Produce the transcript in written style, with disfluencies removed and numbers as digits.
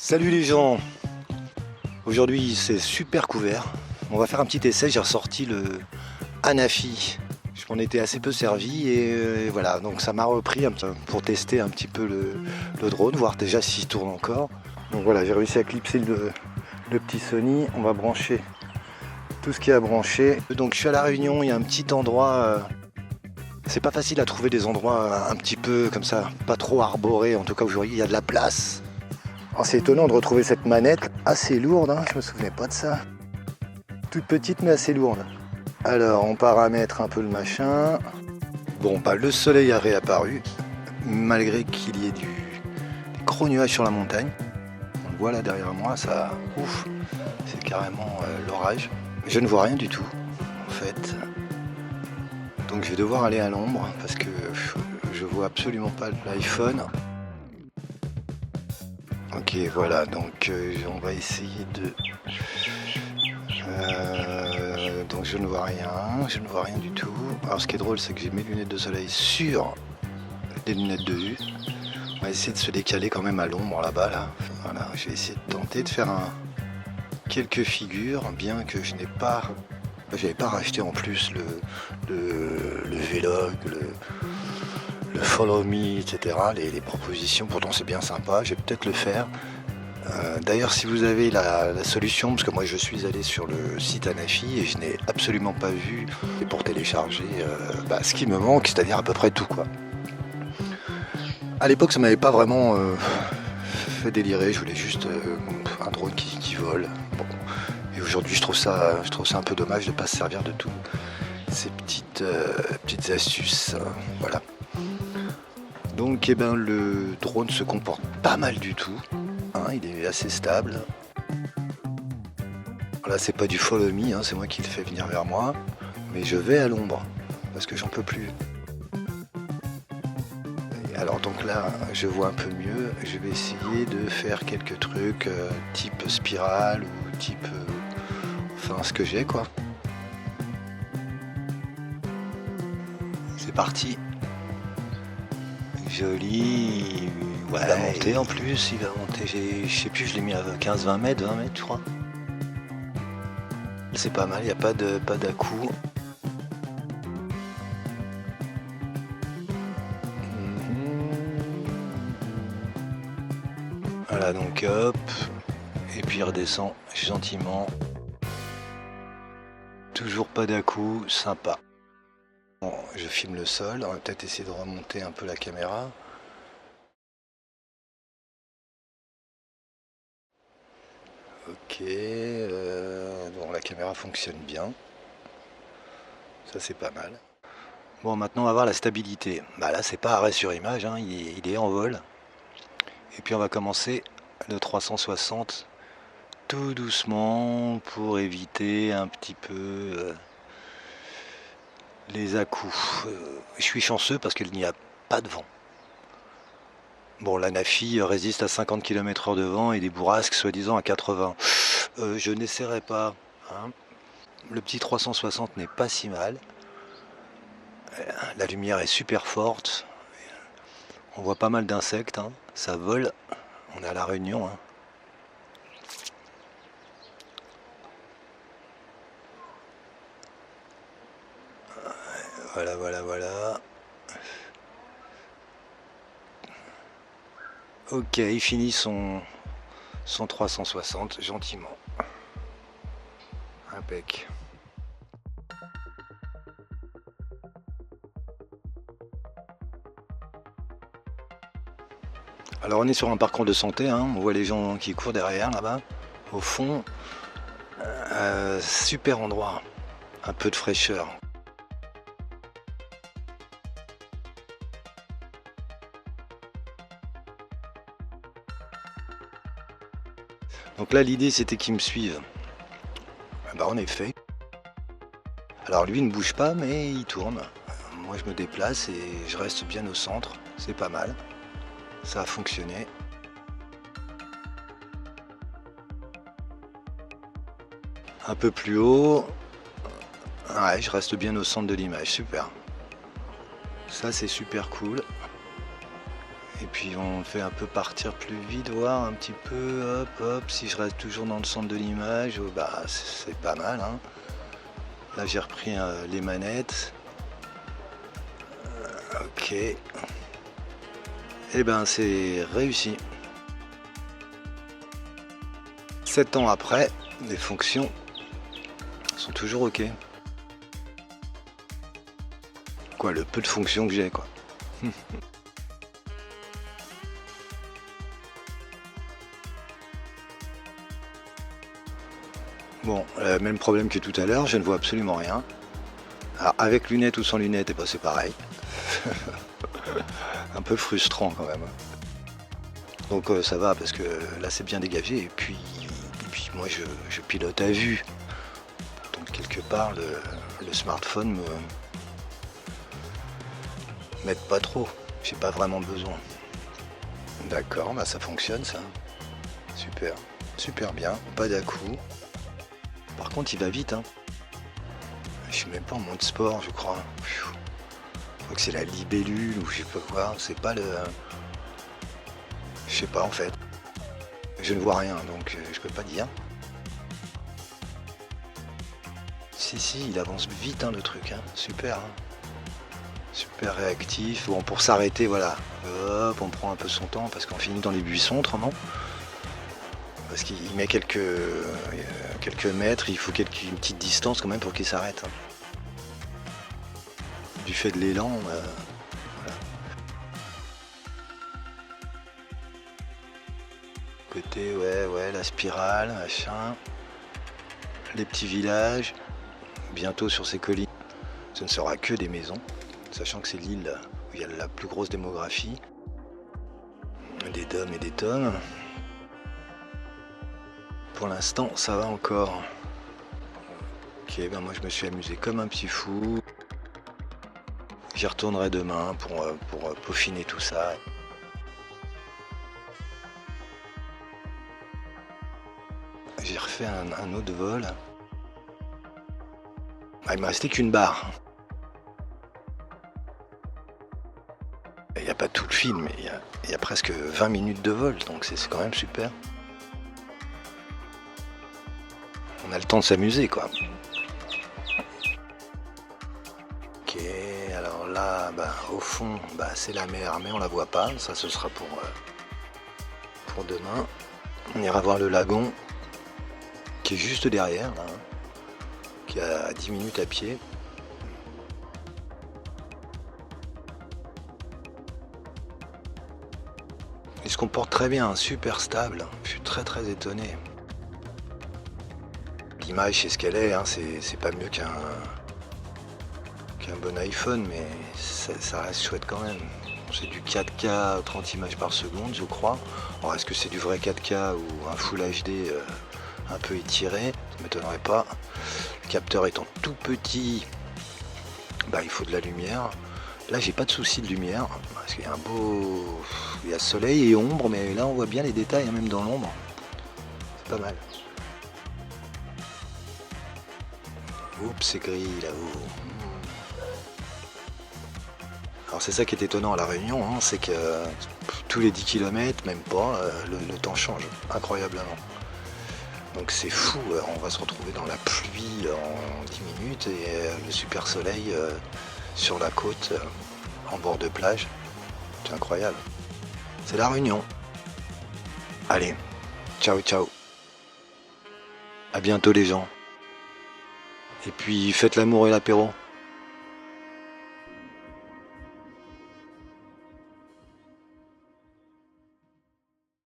Salut les gens. Aujourd'hui c'est super couvert. On va faire un petit essai. J'ai ressorti le Hanafi. Je m'en étais assez peu servi et voilà, donc ça m'a repris pour tester un petit peu le drone, voir déjà s'il tourne encore. Donc voilà, j'ai réussi à clipser le petit Sony. On va brancher tout ce qui est à brancher. Donc je suis à La Réunion, il y a un petit endroit. C'est pas facile à trouver des endroits un petit peu comme ça, pas trop arborés, en tout cas aujourd'hui il y a de la place. Alors c'est étonnant de retrouver cette manette assez lourde, hein, je me souvenais pas de ça. Toute petite mais assez lourde. Alors on paramètre un peu le machin. Bon, bah, le soleil a réapparu, malgré qu'il y ait des gros nuages sur la montagne. On le voit là derrière moi, ça, ouf, c'est carrément l'orage. Je ne vois rien du tout, en fait. Donc je vais devoir aller à l'ombre parce que je vois absolument pas l'iPhone. Ok, voilà, donc on va essayer de... donc je ne vois rien du tout. Alors ce qui est drôle, c'est que j'ai mes lunettes de soleil sur les lunettes de vue. On va essayer de se décaler quand même à l'ombre là-bas. Là. Voilà, je vais essayer de tenter de faire quelques figures, bien que je n'ai pas... J'avais pas racheté en plus le Vlog, le Follow Me, etc. Les propositions, pourtant c'est bien sympa, je vais peut-être le faire. D'ailleurs, si vous avez la solution, parce que moi je suis allé sur le site Hanafi et je n'ai absolument pas vu pour télécharger ce qui me manque, c'est-à-dire à peu près tout quoi. À l'époque, ça m'avait pas vraiment fait délirer, je voulais juste un drone qui vole. Bon. Et aujourd'hui, je trouve ça un peu dommage de ne pas se servir de tout ces petites astuces. Voilà. Donc, le drone se comporte pas mal du tout. Hein, il est assez stable. Là, c'est pas du follow me, hein, c'est moi qui le fais venir vers moi. Mais je vais à l'ombre parce que j'en peux plus. Alors donc là, je vois un peu mieux. Je vais essayer de faire quelques trucs type spirale ou type... enfin, ce que j'ai, quoi. C'est parti. Joli. Ouais, il va monter en plus. Il va monter. Je sais plus, je l'ai mis à 15-20 mètres, 20 mètres, je crois. C'est pas mal, il n'y a pas d'à-coup. Voilà, donc hop, et puis il redescend gentiment. Toujours pas d'à-coup, sympa. Bon, je filme le sol, on va peut-être essayer de remonter un peu la caméra. Ok, bon, la caméra fonctionne bien. Ça c'est pas mal. Bon, maintenant on va voir la stabilité. Bah là c'est pas arrêt sur image, hein, il est en vol. Et puis on va commencer le 360 tout doucement pour éviter un petit peu les à-coups. Je suis chanceux parce qu'il n'y a pas de vent. Bon, l'Hanafi résiste à 50 km/h de vent et des bourrasques soi-disant à 80. Je n'essaierai pas. Hein. Le petit 360 n'est pas si mal. La lumière est super forte. On voit pas mal d'insectes. Hein. Ça vole. On est à La Réunion. Hein. Voilà. Ok, il finit son 360 gentiment. Impec. Alors on est sur un parcours de santé, hein. On voit les gens qui courent derrière là-bas. Au fond, super endroit, un peu de fraîcheur. Donc là l'idée c'était qu'ils me suivent. En effet. Alors lui il ne bouge pas mais il tourne. Moi je me déplace et je reste bien au centre. C'est pas mal. Ça a fonctionné. Un peu plus haut. Ouais, je reste bien au centre de l'image. Super. Ça c'est super cool. Et puis on le fait un peu partir plus vite, voir un petit peu, hop, hop, si je reste toujours dans le centre de l'image, bah c'est pas mal, hein. Là j'ai repris les manettes. Ok. Et ben c'est réussi. 7 ans après, les fonctions sont toujours ok. Quoi, le peu de fonctions que j'ai, quoi. Bon, même problème que tout à l'heure, je ne vois absolument rien. Alors, avec lunettes ou sans lunettes, et ben, c'est pareil. Un peu frustrant quand même. Donc ça va parce que là c'est bien dégagé et puis moi je pilote à vue. Donc quelque part le smartphone m'aide pas trop. J'ai pas vraiment besoin. D'accord, bah ça fonctionne ça. Super, super bien, pas d'à-coups. Par contre il va vite hein. Je suis même pas en mode sport je crois. Je crois que c'est la libellule ou je sais pas quoi, c'est pas le. Je sais pas en fait. Je ne vois rien donc je peux pas dire. Si, il avance vite hein, le truc, hein. Super. Hein. Super réactif. Bon, pour s'arrêter, voilà. Hop, on prend un peu son temps parce qu'on finit dans les buissons autrement. Parce qu'il met quelques mètres, il faut une petite distance quand même pour qu'il s'arrête. Hein. Du fait de l'élan, voilà. Côté, ouais, la spirale, machin. Les petits villages. Bientôt sur ces collines, ce ne sera que des maisons, sachant que c'est l'île où il y a la plus grosse démographie. Des dômes et des tonnes. Pour l'instant, ça va encore. Ok, ben moi je me suis amusé comme un petit fou. J'y retournerai demain pour peaufiner tout ça. J'ai refait un autre vol. Ah, il me restait qu'une barre. Il n'y a pas tout le film, mais il y a presque 20 minutes de vol, donc c'est quand même super. On a le temps de s'amuser, quoi. Ok, alors là, bah, au fond, bah, c'est la mer, mais on la voit pas. Ça, ce sera pour demain. On ira voir le lagon, qui est juste derrière, là, qui est à 10 minutes à pied. Il se comporte très bien, super stable. Je suis très très étonné. L'image c'est ce qu'elle est, hein. C'est pas mieux qu'un bon iPhone, mais ça reste chouette quand même. C'est du 4K 30 images par seconde, je crois. Alors est-ce que c'est du vrai 4K ou un Full HD un peu étiré? Ça m'étonnerait pas. Le capteur étant tout petit, bah, il faut de la lumière. Là j'ai pas de souci de lumière parce qu'il y a il y a soleil et ombre, mais là on voit bien les détails hein, même dans l'ombre. C'est pas mal. Oups, c'est gris là-haut. Alors c'est ça qui est étonnant à La Réunion, hein, c'est que tous les 10 km, même pas, le temps change incroyablement. Donc c'est fou, on va se retrouver dans la pluie en 10 minutes et le super soleil sur la côte, en bord de plage. C'est incroyable. C'est La Réunion. Allez, ciao ciao. À bientôt les gens. Et puis faites l'amour et l'apéro.